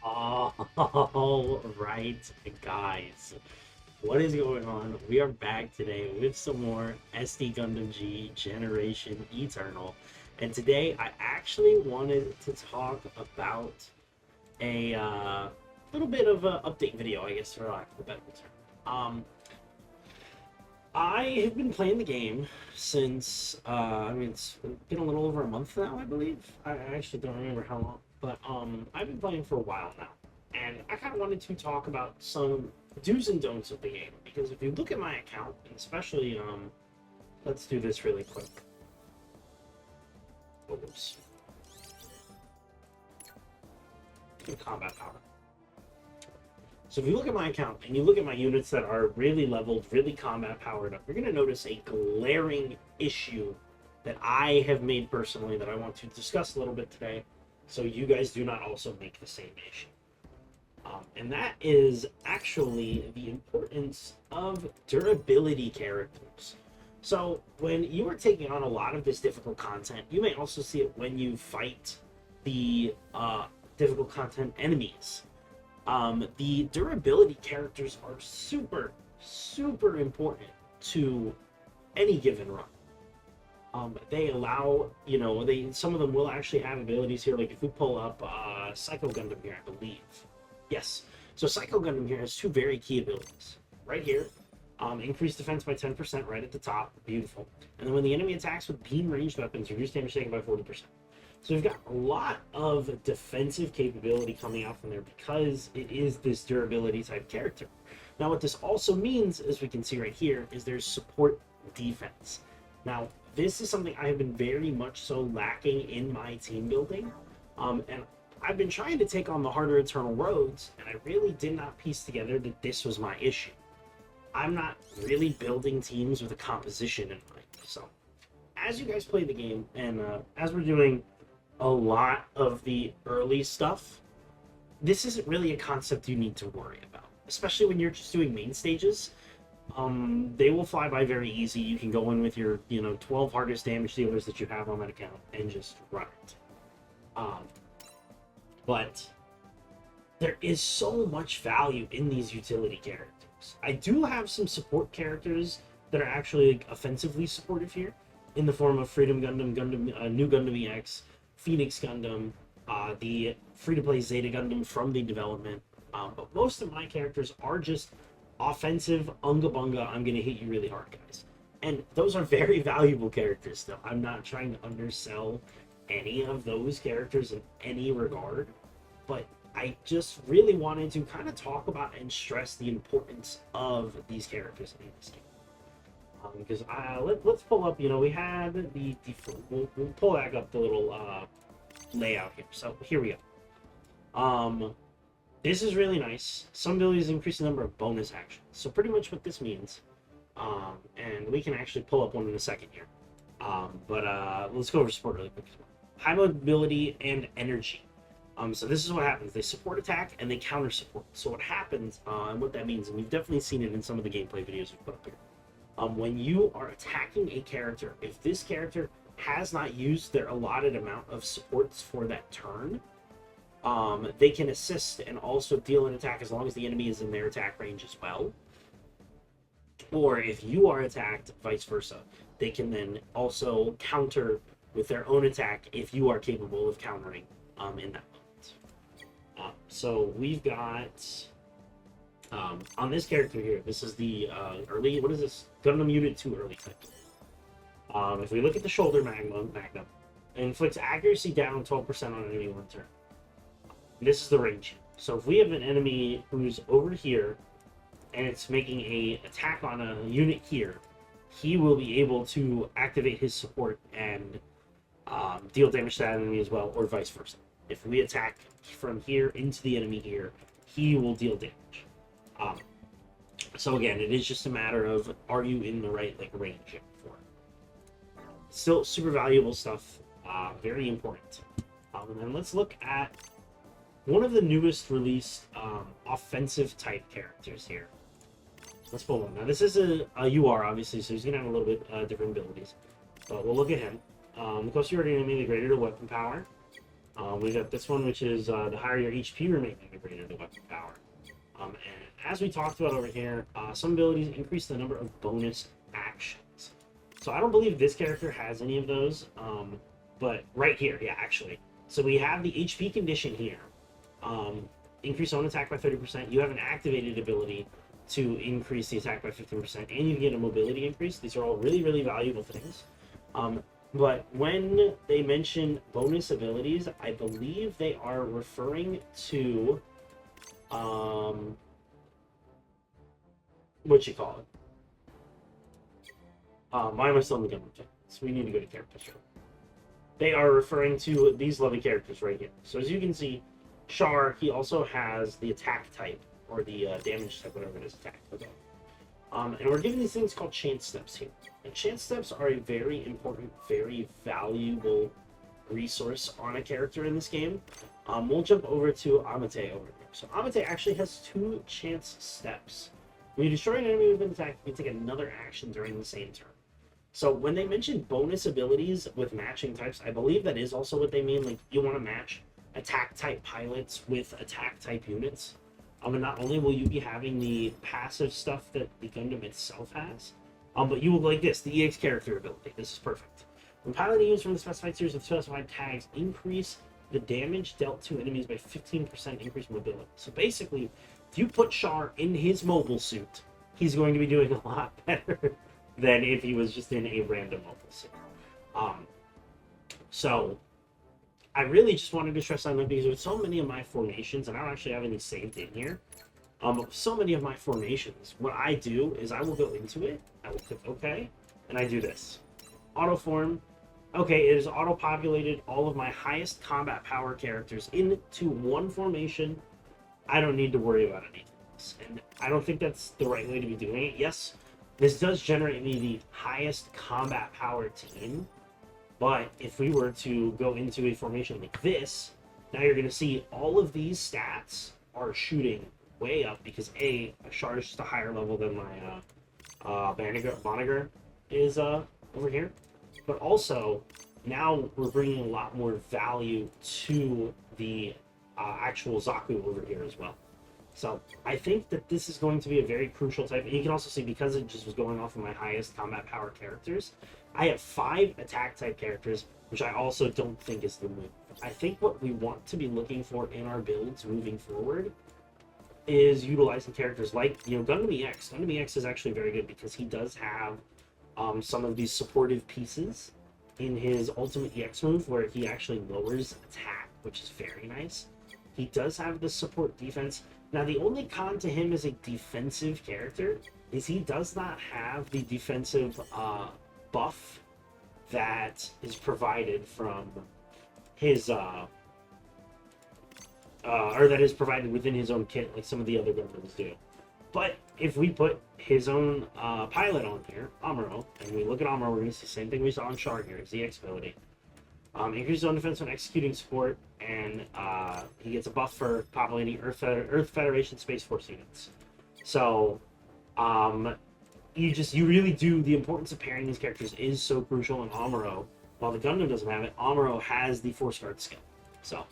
All right, guys. What is going on? We are back today with some more SD Gundam G Generation Eternal. And today I actually wanted to talk about a little bit of an update video, I guess, for lack of a better term. I have been playing the game since, it's been a little over a month now, I believe. I actually don't remember how long, but I've been playing for a while now. And I kind of wanted to talk about some do's and don'ts of the game, because if you look at my account, and especially, let's do this really quick. Oops. Combat power. So if you look at my account and you look at my units that are really leveled, really combat powered up, you're going to notice a glaring issue that I have made personally that I want to discuss a little bit today, so you guys do not also make the same issue. And that is actually the importance of durability characters. So when you are taking on a lot of this difficult content, you may also see it when you fight the difficult content enemies. The durability characters are super, super important to any given run. They allow, some of them will actually have abilities here. Like if we pull up Psycho Gundam here, I believe. Yes. So Psycho Gundam here has two very key abilities. Right here, increase defense by 10% right at the top. Beautiful. And then when the enemy attacks with beam ranged weapons, reduce damage taken by 40%. So we've got a lot of defensive capability coming out from there because it is this durability type character. Now what this also means, as we can see right here, is there's support defense. Now this is something I have been very much so lacking in my team building. And I've been trying to take on the harder Eternal Roads, and I really did not piece together that this was my issue. I'm not really building teams with a composition in mind. So as you guys play the game, and as we're doing a lot of the early stuff, this isn't really a concept you need to worry about, especially when you're just doing main stages. They will fly by very easy. You can go in with your 12 hardest damage dealers that you have on that account and just run it. But there is so much value in these utility characters. I do have some support characters that are actually offensively supportive here, in the form of Freedom Gundam, New Gundam EX, Phoenix Gundam, the free-to-play Zeta Gundam from the development. But most of my characters are just offensive, unga bunga, I'm gonna hit you really hard, guys. And those are very valuable characters still. I'm not trying to undersell any of those characters in any regard, but I just really wanted to kind of talk about and stress the importance of these characters in this game. Because let's pull up, we had we'll pull back up the little layout here. So here we go. This is really nice. Some abilities increase the number of bonus actions. So pretty much what this means, and we can actually pull up one in a second here. But let's go over support really quick. High mobility and energy. So this is what happens. They support attack and they counter support. So what happens, and what that means, and we've definitely seen it in some of the gameplay videos we've put up here. When you are attacking a character, if this character has not used their allotted amount of supports for that turn, they can assist and also deal an attack as long as the enemy is in their attack range as well. Or if you are attacked, vice versa, they can then also counter with their own attack if you are capable of countering in that moment. So we've got on this character here, this is the early, what is this? Gundam Unit 2 early type. If we look at the shoulder magnum, it inflicts accuracy down 12% on an enemy one turn. This is the range. So if we have an enemy who's over here and it's making a attack on a unit here, he will be able to activate his support and deal damage to that enemy as well, or vice versa. If we attack from here into the enemy here, he will deal damage. So again, it is just a matter of, are you in the right range for it? Still super valuable stuff, very important. And then let's look at one of the newest released offensive type characters here. Let's pull one. Now this is a UR obviously, so he's gonna have a little bit different abilities. But we'll look at him. The closer you are to an enemy, the greater the weapon power. We got this one, which is the higher your HP remaining, the greater the weapon power. And as we talked about over here, some abilities increase the number of bonus actions. So I don't believe this character has any of those, but right here, yeah, actually. So we have the HP condition here. Increase own attack by 30%. You have an activated ability to increase the attack by 15%, and you get a mobility increase. These are all really, really valuable things. But when they mention bonus abilities, I believe they are referring to what you call it. Why am I still in the Gundam chat? So we need to go to character show. They are referring to these lovely characters right here. So as you can see, Char, he also has the attack type, or the damage type, whatever it is, attack. Okay. And we're given these things called chance steps here. And chance steps are a very important, very valuable resource on a character in this game. We'll jump over to Amate over here. So Amate actually has 2 chance steps. When you destroy an enemy with an attack, you can take another action during the same turn. So when they mention bonus abilities with matching types, I believe that is also what they mean. Like, you want to match attack type pilots with attack type units. And not only will you be having the passive stuff that the Gundam itself has, but you will like this, the EX character ability. This is perfect. When piloting units from the specified series with specified tags, increase the damage dealt to enemies by 15%, increase mobility. So basically, if you put Char in his mobile suit, he's going to be doing a lot better than if he was just in a random mobile suit. So I really just wanted to stress on that because with so many of my formations, and I don't actually have any saved in here, but so many of my formations, what I do is I will go into it, I will click OK, and I do this. Auto form. Okay, it has auto-populated all of my highest combat power characters into one formation. I don't need to worry about anything else. And I don't think that's the right way to be doing it. Yes, this does generate me the highest combat power team, but if we were to go into a formation like this, now you're going to see all of these stats are shooting way up because A, Char is just a higher level than my Boniger is over here. But also, now we're bringing a lot more value to the actual Zaku over here as well. So I think that this is going to be a very crucial type. And you can also see, because it just was going off of my highest combat power characters, I have 5 attack type characters, which I also don't think is the move. I think what we want to be looking for in our builds moving forward is utilizing characters like, Gundam EX. Gundam EX is actually very good because he does have some of these supportive pieces in his ultimate EX move where he actually lowers attack, which is very nice. He does have the support defense. Now, the only con to him as a defensive character is he does not have the defensive buff that is provided from his or that is provided within his own kit, like some of the other Gundams do. But if we put his own pilot on here, Amuro, and we look at Amuro, we're going to see the same thing we saw on Char here, his EX ability. Increases own defense when executing support, and he gets a buff for populating Earth Federation Space Force units. So, you really do, the importance of pairing these characters is so crucial in Amuro. While the Gundam doesn't have it, Amuro has the Force Guard skill. So,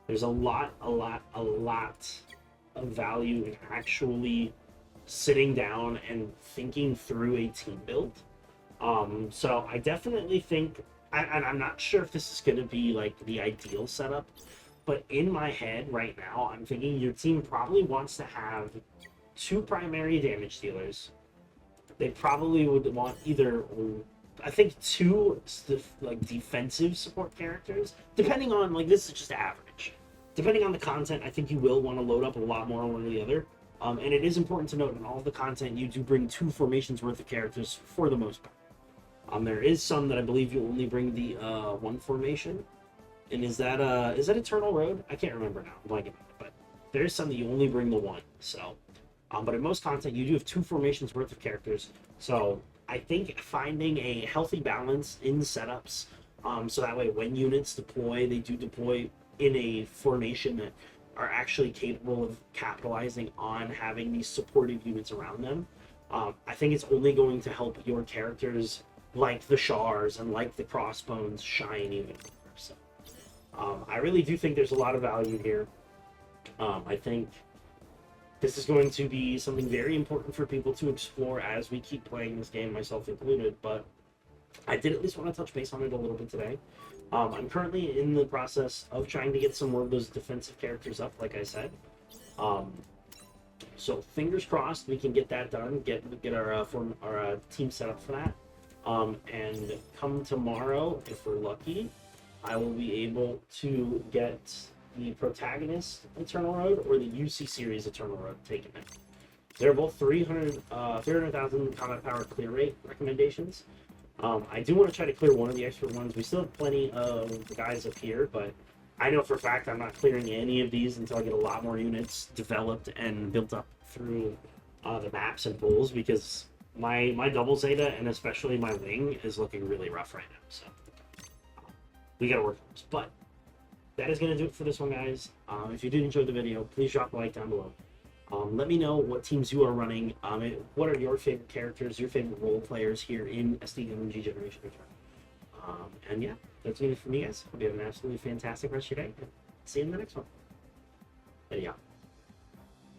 there's a lot of value in actually sitting down and thinking through a team build. So I definitely think, and I'm not sure if this is going to be like the ideal setup, but in my head right now, I'm thinking your team probably wants to have 2 primary damage dealers. They probably would want either, I think, 2 defensive support characters, depending on, this is just average. Depending on the content, I think you will want to load up a lot more on one or the other. And it is important to note in all of the content, you do bring 2 formations worth of characters for the most part. There is some that I believe you only bring the 1 formation. And is that Eternal Road? I can't remember now. I'm blanking on it. But there is some that you only bring the 1. So, but in most content, you do have 2 formations worth of characters. So I think finding a healthy balance in setups, so that way when units deploy, they do deploy in a formation that are actually capable of capitalizing on having these supportive units around them. I think it's only going to help your characters like the Chars and like the Crossbones shine even more. So, I really do think there's a lot of value here. I think this is going to be something very important for people to explore as we keep playing this game, myself included, but I did at least want to touch base on it a little bit today. I'm currently in the process of trying to get some more of those defensive characters up, like I said. So fingers crossed we can get that done, get our team set up for that. And come tomorrow, if we're lucky, I will be able to get the protagonist Eternal Road or the UC series Eternal Road taken in. They're both 300,000 combat power clear rate recommendations. I do want to try to clear one of the extra ones. We still have plenty of guys up here, but I know for a fact I'm not clearing any of these until I get a lot more units developed and built up through the maps and pools, because my double Zeta and especially my wing is looking really rough right now. So we gotta work on this. But that is gonna do it for this one, guys. If you did enjoy the video, please drop a like down below. Let me know what teams you are running. What are your favorite characters, your favorite role players here in SD G Generation Return? And yeah, that's it for me, guys. Hope you have an absolutely fantastic rest of your day. See you in the next one. Adios.